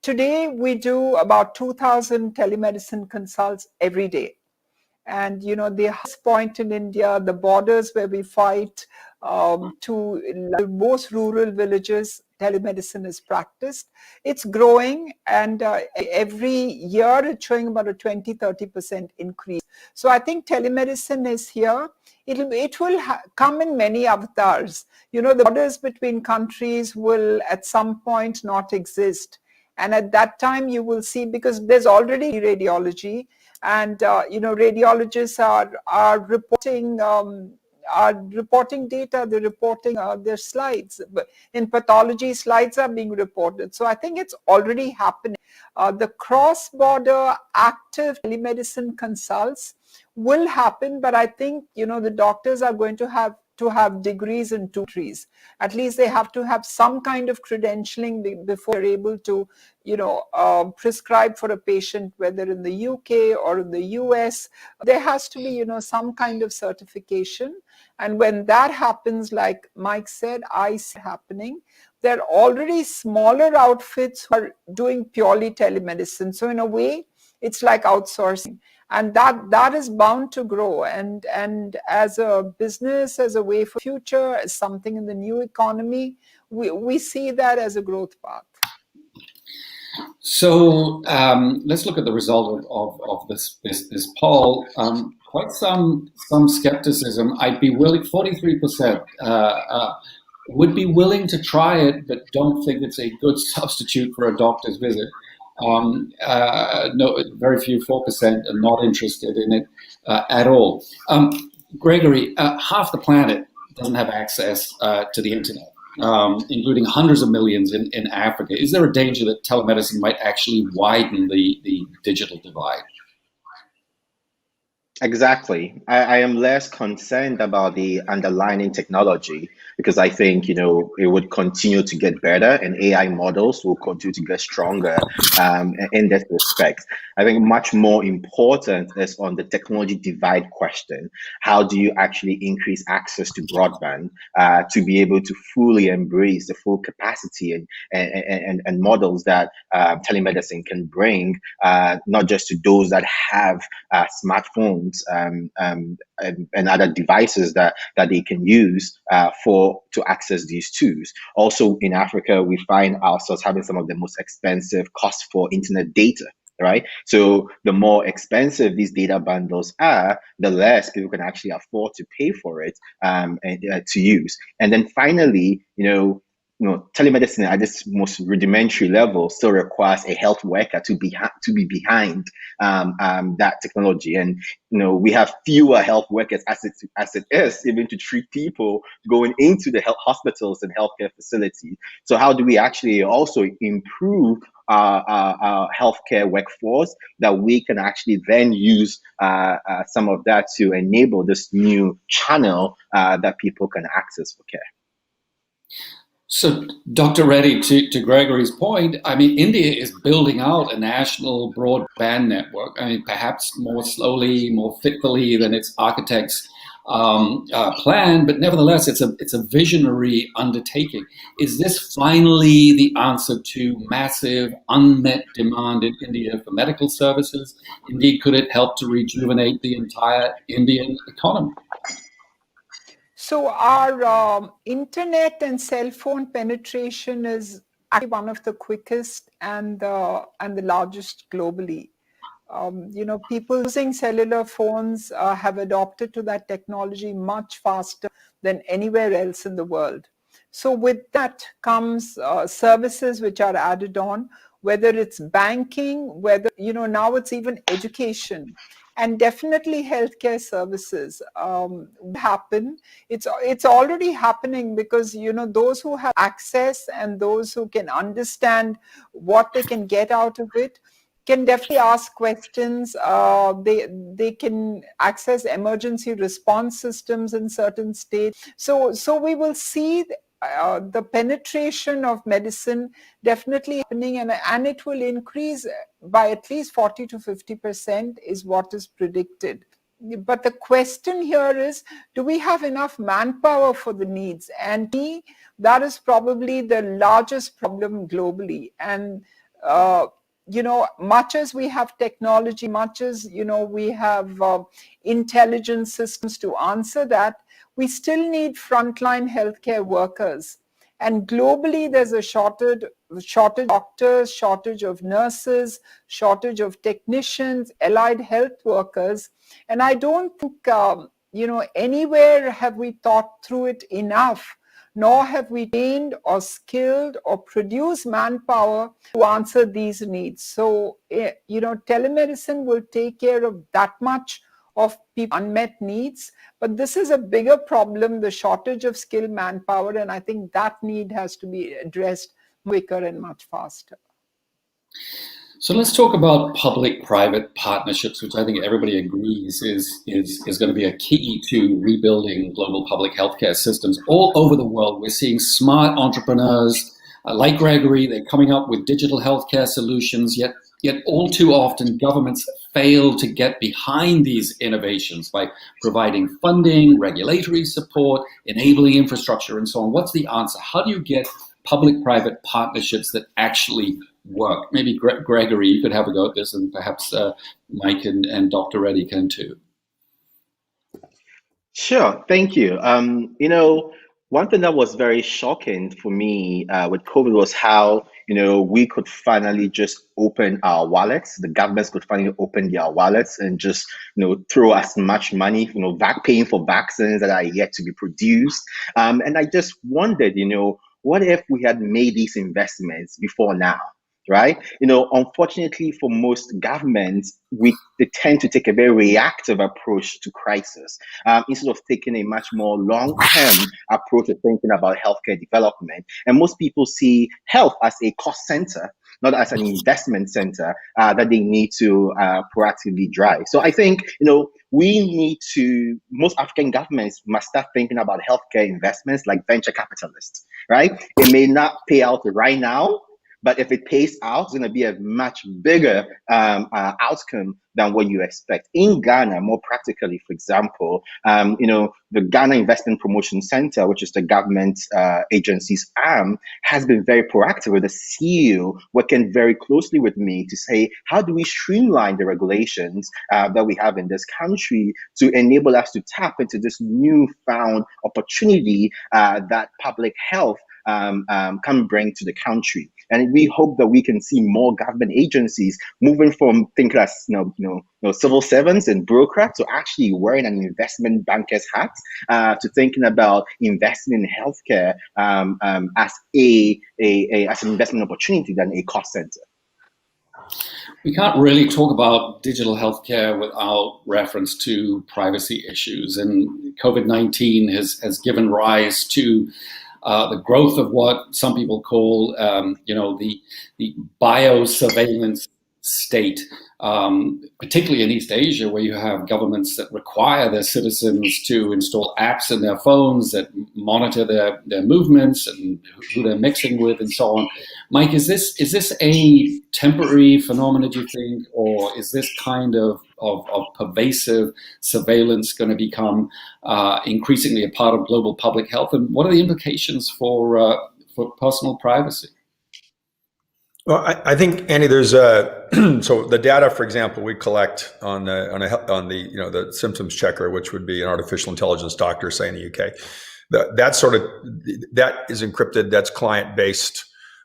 Today, we do about 2,000 telemedicine consults every day. And, the highest point in India, the borders where we fight, to most rural villages, telemedicine is practiced. It's growing, and every year it's showing about a 20-30% increase. So I think telemedicine is here. It will come in many avatars. The borders between countries will at some point not exist. And at that time, you will see, because there's already radiology, and radiologists are reporting data. They're reporting their slides. In pathology, slides are being reported. So I think it's already happening. The cross-border active telemedicine consults will happen, but I think the doctors are going to have degrees in two countries. At least they have to have some kind of credentialing before they're able to prescribe for a patient, whether in the UK or in the US. There has to be some kind of certification, and when that happens, like Mike said, I see it happening. There are already smaller outfits who are doing purely telemedicine. So in a way, it's like outsourcing. And that is bound to grow. And as a business, as a way for future, as something in the new economy, we see that as a growth path. So let's look at the result of this poll. Quite some skepticism. I'd be willing, 43% would be willing to try it, but don't think it's a good substitute for a doctor's visit. No, very few, 4%, are not interested in it at all. Gregory, half the planet doesn't have access to the internet, including hundreds of millions in Africa. Is there a danger that telemedicine might actually widen the digital divide? Exactly. I am less concerned about the underlying technology, because I think, it would continue to get better, and AI models will continue to get stronger in this respect. I think much more important is on the technology divide question. How do you actually increase access to broadband to be able to fully embrace the full capacity and models that telemedicine can bring, not just to those that have smartphones and other devices that they can use to access these tools. Also in Africa, we find ourselves having some of the most expensive costs for internet data. Right. So the more expensive these data bundles are, the less people can actually afford to pay for it and to use. And then finally, telemedicine at this most rudimentary level still requires a health worker to be behind that technology. And we have fewer health workers as it is, even to treat people going into the hospitals and healthcare facilities. So how do we actually also improve our healthcare workforce, that we can actually then use some of that to enable this new channel that people can access for care? So, Dr. Reddy, to Gregory's point, I mean, India is building out a national broadband network. I mean, perhaps more slowly, more fitfully than its architects planned, but nevertheless, it's a visionary undertaking. Is this finally the answer to massive unmet demand in India for medical services? Indeed, could it help to rejuvenate the entire Indian economy? So our internet and cell phone penetration is actually one of the quickest and the largest globally. People using cellular phones have adopted to that technology much faster than anywhere else in the world. So with that comes services which are added on, whether it's banking, whether, now it's even education. And definitely healthcare services happen. It's already happening, because those who have access and those who can understand what they can get out of it can definitely ask questions. They can access emergency response systems in certain states. So we will see the penetration of medicine definitely happening, and it will increase by at least 40 to 50% is what is predicted. But the question here is, do we have enough manpower for the needs? And to me, that is probably the largest problem globally. And much as we have technology, much as we have intelligent systems to answer that, we still need frontline healthcare workers. And globally, there's a shortage of doctors, shortage of nurses, shortage of technicians, allied health workers. And I don't think, anywhere have we thought through it enough, nor have we trained or skilled or produced manpower to answer these needs. So, telemedicine will take care of that much of people's unmet needs. But this is a bigger problem, the shortage of skilled manpower, and I think that need has to be addressed quicker and much faster. So let's talk about public-private partnerships, which I think everybody agrees is going to be a key to rebuilding global public healthcare systems all over the world. We're seeing smart entrepreneurs like Gregory. They're coming up with digital healthcare solutions, yet all too often governments fail to get behind these innovations by providing funding, regulatory support, enabling infrastructure, and so on. What's the answer? How do you get public-private partnerships that actually work? Maybe Gregory, you could have a go at this, and perhaps Mike and Dr. Reddy can too. Sure, thank you. One thing that was very shocking for me with COVID was how, we could finally just open our wallets. The governments could finally open their wallets and just, throw as much money, paying for vaccines that are yet to be produced. And I just wondered, what if we had made these investments before now? Right? Unfortunately for most governments, they tend to take a very reactive approach to crisis instead of taking a much more long-term approach to thinking about healthcare development. And most people see health as a cost center, not as an investment center that they need to proactively drive. So I think, most African governments must start thinking about healthcare investments like venture capitalists, right? It may not pay out right now, but if it pays out, it's going to be a much bigger outcome than what you expect. In Ghana, more practically, for example, the Ghana Investment Promotion Center, which is the government agency's arm, has been very proactive with the CEO working very closely with me to say, how do we streamline the regulations that we have in this country to enable us to tap into this newfound opportunity that public health can bring to the country. And we hope that we can see more government agencies moving from thinking as civil servants and bureaucrats to actually wearing an investment banker's hat to thinking about investing in healthcare as an investment opportunity than a cost center. We can't really talk about digital healthcare without reference to privacy issues, and COVID-19 has given rise to the growth of what some people call, the biosurveillance state, particularly in East Asia, where you have governments that require their citizens to install apps in their phones that monitor their movements and who they're mixing with and so on. Mike, is this a temporary phenomenon, do you think, or is this kind of pervasive surveillance going to become increasingly a part of global public health? And what are the implications for personal privacy? Well, I think, Andy, there's so the data, for example, we collect on the symptoms checker, which would be an artificial intelligence doctor, say in the UK. That is encrypted. That's client based.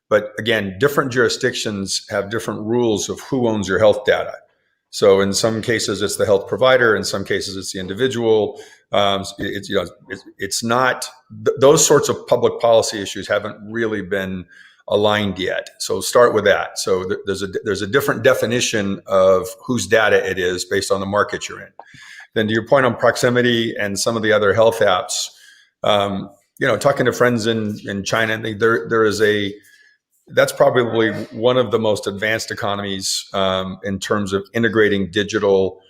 But again, different jurisdictions have different rules of who owns your health data. So in some cases, it's the health provider. In some cases, it's the individual. It's not those sorts of public policy issues haven't really been aligned yet. So start with that. So there's a different definition of whose data it is based on the market you're in. Then to your point on proximity and some of the other health apps, talking to friends in China, that's probably one of the most advanced economies in terms of integrating digital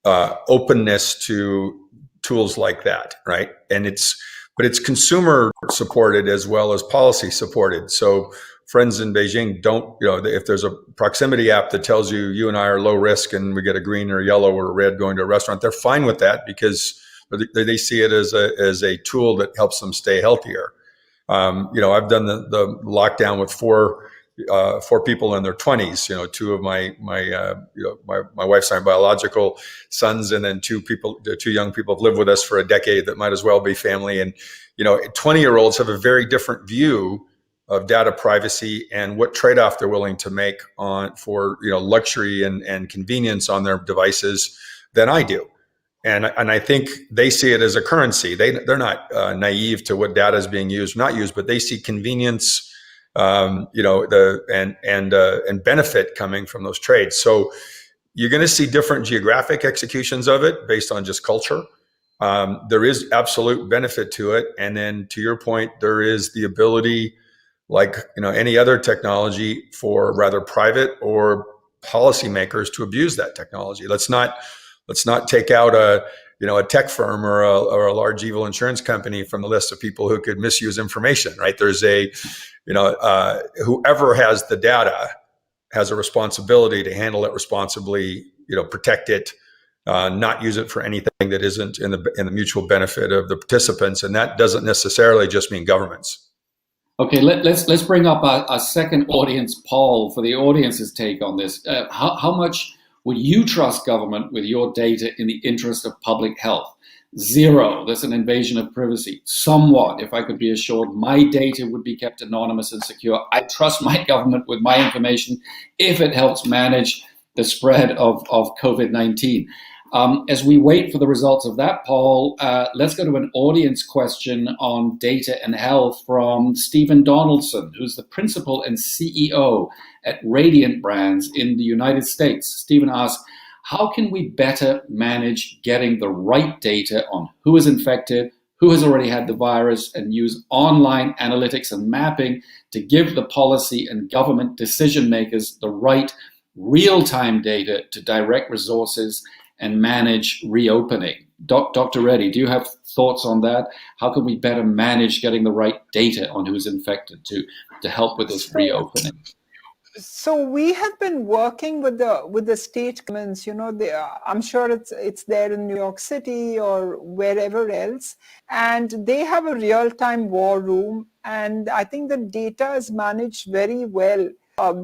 openness to tools like that, right? And but it's consumer supported as well as policy supported. So friends in Beijing don't, if there's a proximity app that tells you you and I are low risk and we get a green or yellow or red going to a restaurant, they're fine with that because they see it as a tool that helps them stay healthier. I've done the lockdown with four people in their 20s. Two of my wife's and biological sons, and then two young people have lived with us for a decade that might as well be family. And 20-year-olds have a very different view of data privacy and what trade-off they're willing to make for luxury and convenience on their devices than I do. And I think they see it as a currency. They're not naive to what data is being used, not used, but they see convenience, and benefit coming from those trades. So you're going to see different geographic executions of it based on just culture. There is absolute benefit to it, and then to your point, there is the ability, like any other technology, for rather private or policymakers to abuse that technology. Let's not take out a tech firm or a large evil insurance company from the list of people who could misuse information, right? There's whoever has the data has a responsibility to handle it responsibly, protect it, not use it for anything that isn't in the mutual benefit of the participants. And that doesn't necessarily just mean governments. Okay, let's bring up a second audience poll for the audience's take on this. How much would you trust government with your data in the interest of public health? 0, that's an invasion of privacy. Somewhat, if I could be assured my data would be kept anonymous and secure. I trust my government with my information if it helps manage the spread of COVID-19. As we wait for the results of that poll, let's go to an audience question on data and health from Stephen Donaldson, who's the principal and CEO at Radiant Brands in the United States. Stephen asks, how can we better manage getting the right data on who is infected, who has already had the virus, and use online analytics and mapping to give the policy and government decision makers the right real-time data to direct resources and manage reopening? Dr. Reddy, do you have thoughts on that? How can we better manage getting the right data on who's infected to help with this reopening? So we have been working with the state governments. I'm sure it's there in New York City or wherever else, and they have a real-time war room. And I think the data is managed very well.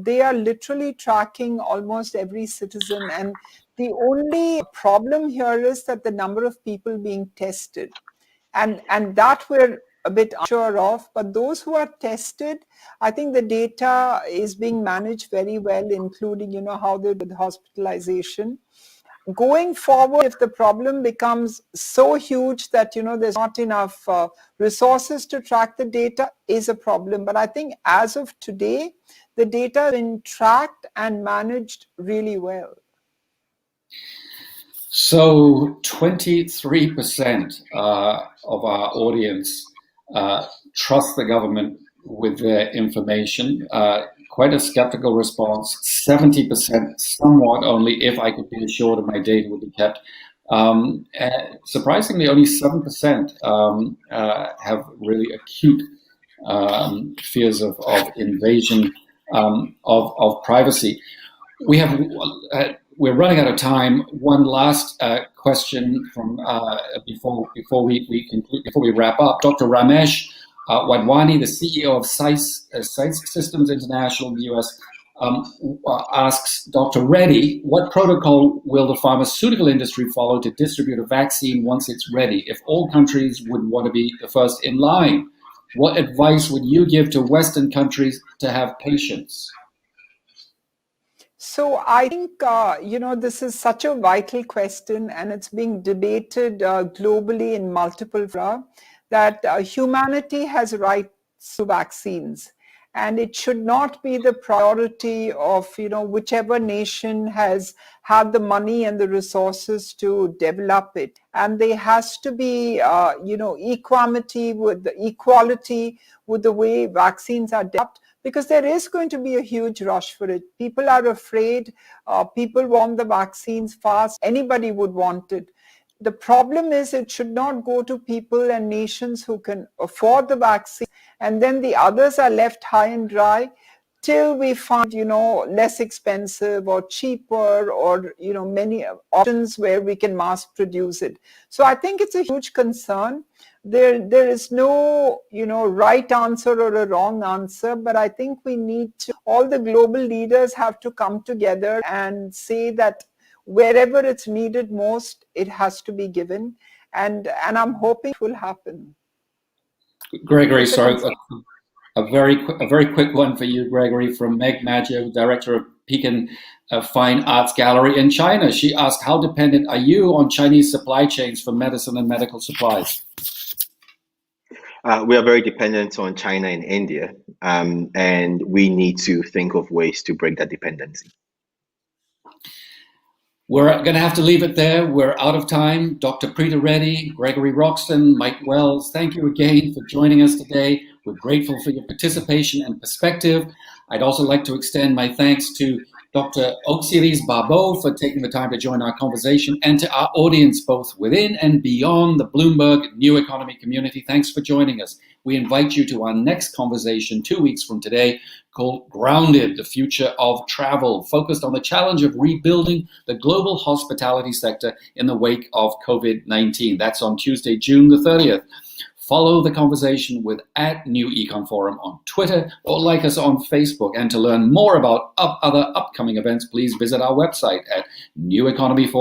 They are literally tracking almost every citizen, and the only problem here is that the number of people being tested, and that we're a bit unsure of. But those who are tested, I think the data is being managed very well, including how they do the hospitalization. Going forward, if the problem becomes so huge that there's not enough resources to track the data, is a problem. But I think as of today, the data has been tracked and managed really well. So 23% of our audience trust the government with their information. Quite a skeptical response. 70% somewhat only, if I could be assured of my data would be kept. Surprisingly, only 7% have really acute fears of invasion of privacy. We're running out of time. One last question from before we wrap up. Dr. Ramesh Wadhwani, the CEO of Sites Systems International in the US, asks Dr. Reddy, what protocol will the pharmaceutical industry follow to distribute a vaccine once it's ready? If all countries would want to be the first in line, what advice would you give to Western countries to have patience? So I think, this is such a vital question, and it's being debated globally in multiple fora, that humanity has rights to vaccines. And it should not be the priority of, whichever nation has had the money and the resources to develop it. And there has to be, equality with the way vaccines are developed, because there is going to be a huge rush for it. People are afraid. People want the vaccines fast. Anybody would want it. the problem is it should not go to people and nations who can afford the vaccine, and then the others are left high and dry till we find, less expensive or cheaper, or, many options where we can mass produce it. So I think it's a huge concern. There is no, right answer or a wrong answer, but I think we need to, all the global leaders have to come together and say that wherever it's needed most, it has to be given. And I'm hoping it will happen. Gregory, sorry, a very quick one for you, Gregory, from Meg Maggio, director of Pekin Fine Arts Gallery in China. She asked, how dependent are you on Chinese supply chains for medicine and medical supplies? We are very dependent on China and India, and we need to think of ways to break that dependency. We're going to have to leave it there. We're out of time. Dr. Preeta Reddy, Gregory Roxton, Mike Wells, thank you again for joining us today. We're grateful for your participation and perspective. I'd also like to extend my thanks to Dr. Oxiris Barbeau for taking the time to join our conversation, and to our audience both within and beyond the Bloomberg New Economy community. Thanks for joining us. We invite you to our next conversation 2 weeks from today, called Grounded, the Future of Travel, focused on the challenge of rebuilding the global hospitality sector in the wake of COVID-19. That's on Tuesday, June the 30th. Follow the conversation with @NewEconForum on Twitter, or like us on Facebook. And to learn more about other upcoming events, please visit our website at neweconomyforum.com.